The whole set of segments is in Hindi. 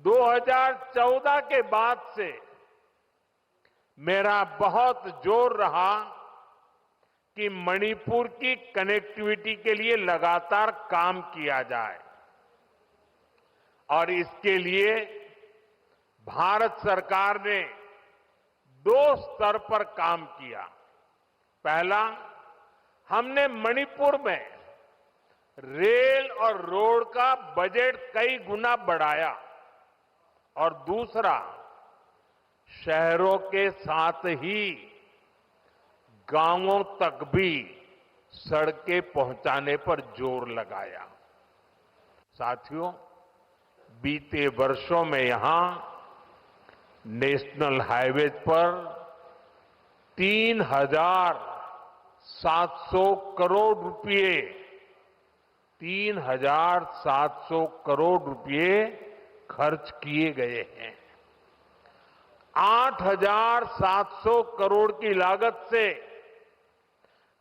2014 के बाद से मेरा बहुत जोर रहा कि मणिपुर की कनेक्टिविटी के लिए लगातार काम किया जाए और इसके लिए भारत सरकार ने 2 स्तर पर काम किया। पहला, हमने मणिपुर में रेल और रोड का बजट कई गुना बढ़ाया और दूसरा, शहरों के साथ ही गांवों तक भी सड़कें पहुंचाने पर जोर लगाया। साथियों, बीते वर्षों में यहां नेशनल हाईवे पर 3,700 करोड़ रुपए 3,700 करोड़ रुपए खर्च किए गए हैं। 8,700 करोड़ की लागत से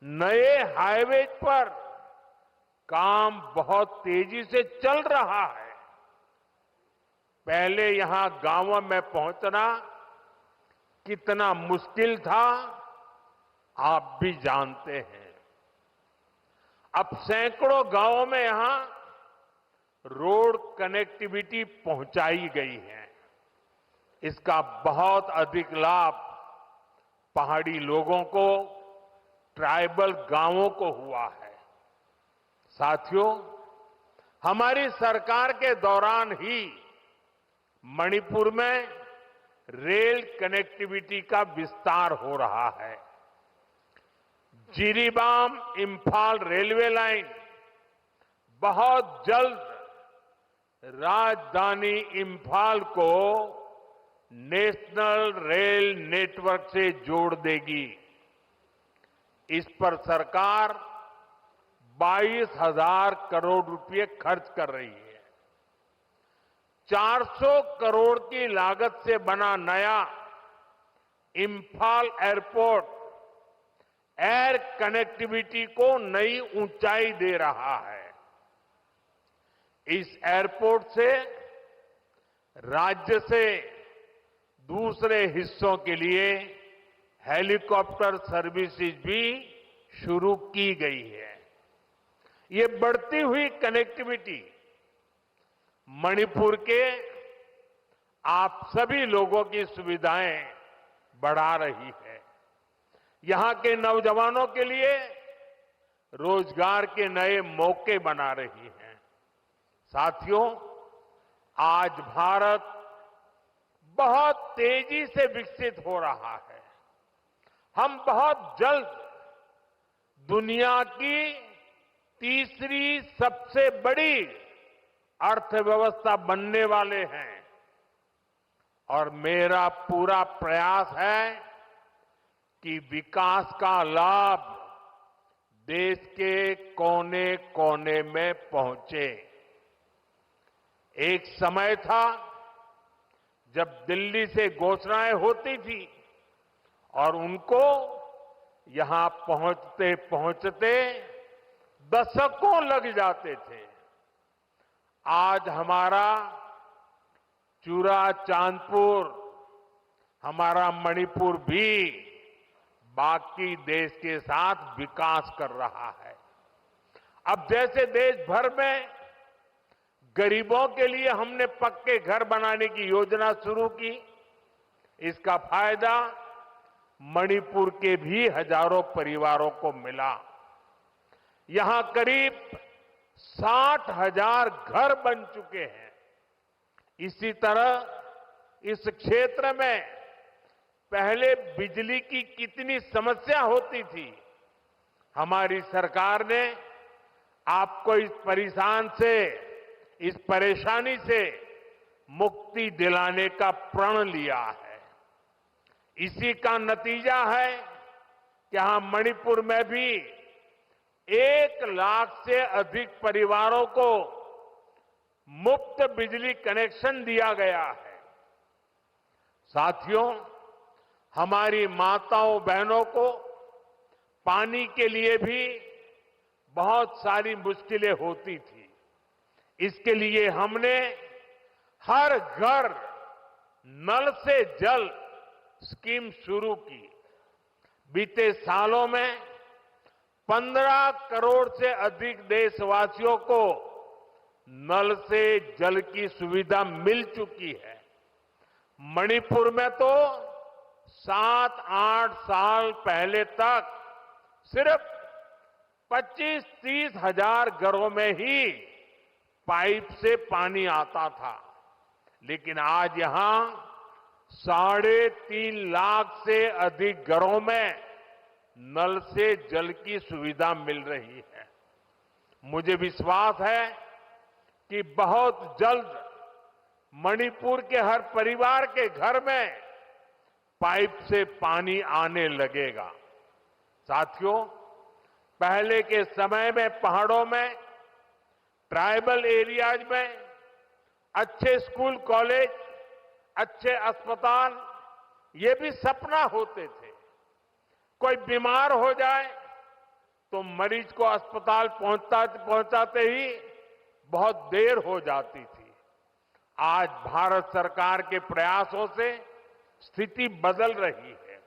नए हाईवे पर काम बहुत तेजी से चल रहा है। पहले यहां गांवों में पहुंचना कितना मुश्किल था, आप भी जानते हैं। अब सैकड़ों गांवों में यहां रोड कनेक्टिविटी पहुंचाई गई है। इसका बहुत अधिक लाभ पहाड़ी लोगों को, ट्राइबल गांवों को हुआ है। साथियों, हमारी सरकार के दौरान ही मणिपुर में रेल कनेक्टिविटी का विस्तार हो रहा है। जिरीबाम इंफाल रेलवे लाइन बहुत जल्द राजधानी इंफाल को नेशनल रेल नेटवर्क से जोड़ देगी। इस पर सरकार 22,000 करोड़ रुपए खर्च कर रही है। 400 करोड़ की लागत से बना नया इंफाल एयरपोर्ट एयर कनेक्टिविटी को नई ऊंचाई दे रहा है। इस एयरपोर्ट से राज्य से दूसरे हिस्सों के लिए हेलीकॉप्टर सर्विसेज भी शुरू की गई है। ये बढ़ती हुई कनेक्टिविटी मणिपुर के आप सभी लोगों की सुविधाएं बढ़ा रही है। यहां के नौजवानों के लिए रोजगार के नए मौके बना रही है। साथियों, आज भारत बहुत तेजी से विकसित हो रहा है। हम बहुत जल्द दुनिया की तीसरी सबसे बड़ी अर्थव्यवस्था बनने वाले हैं और मेरा पूरा प्रयास है कि विकास का लाभ देश के कोने कोने में पहुंचे। एक समय था जब दिल्ली से घोषणाएं होती थी और उनको यहां पहुंचते पहुंचते दशकों लग जाते थे। आज हमारा चूरा चांदपुर, हमारा मणिपुर भी बाकी देश के साथ विकास कर रहा है। अब जैसे देश भर में गरीबों के लिए हमने पक्के घर बनाने की योजना शुरू की, इसका फायदा मणिपुर के भी हजारों परिवारों को मिला। यहां करीब 60,000 घर बन चुके हैं। इसी तरह इस क्षेत्र में पहले बिजली की कितनी समस्या होती थी। हमारी सरकार ने आपको इस परेशानी से मुक्ति दिलाने का प्रण लिया है। इसी का नतीजा है कि यहां मणिपुर में भी 1 लाख से अधिक परिवारों को मुफ्त बिजली कनेक्शन दिया गया है। साथियों, हमारी माताओं बहनों को पानी के लिए भी बहुत सारी मुश्किलें होती थी। इसके लिए हमने हर घर नल से जल स्कीम शुरू की। बीते सालों में 15 करोड़ से अधिक देशवासियों को नल से जल की सुविधा मिल चुकी है। मणिपुर में तो 7-8 साल पहले तक सिर्फ 25-30 हजार घरों में ही पाइप से पानी आता था, लेकिन आज यहां 3.5 लाख से अधिक घरों में नल से जल की सुविधा मिल रही है। मुझे विश्वास है कि बहुत जल्द मणिपुर के हर परिवार के घर में पाइप से पानी आने लगेगा। साथियों, पहले के समय में पहाड़ों में, ट्राइबल एरियाज में अच्छे स्कूल कॉलेज, अच्छे अस्पताल ये भी सपना होते थे। कोई बीमार हो जाए तो मरीज को अस्पताल पहुंचाते ही बहुत देर हो जाती थी। आज भारत सरकार के प्रयासों से स्थिति बदल रही है।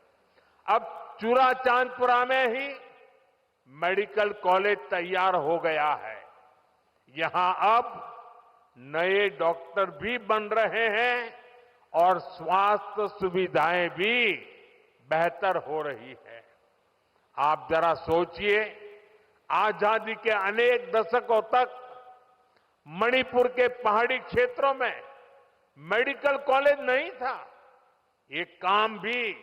अब चूराचांदपुरा में ही मेडिकल कॉलेज तैयार हो गया है। यहां अब नए डॉक्टर भी बन रहे हैं और स्वास्थ्य सुविधाएं भी बेहतर हो रही है। आप जरा सोचिए, आजादी के अनेक दशकों तक मणिपुर के पहाड़ी क्षेत्रों में मेडिकल कॉलेज नहीं था। ये काम भी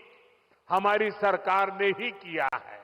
हमारी सरकार ने ही किया है।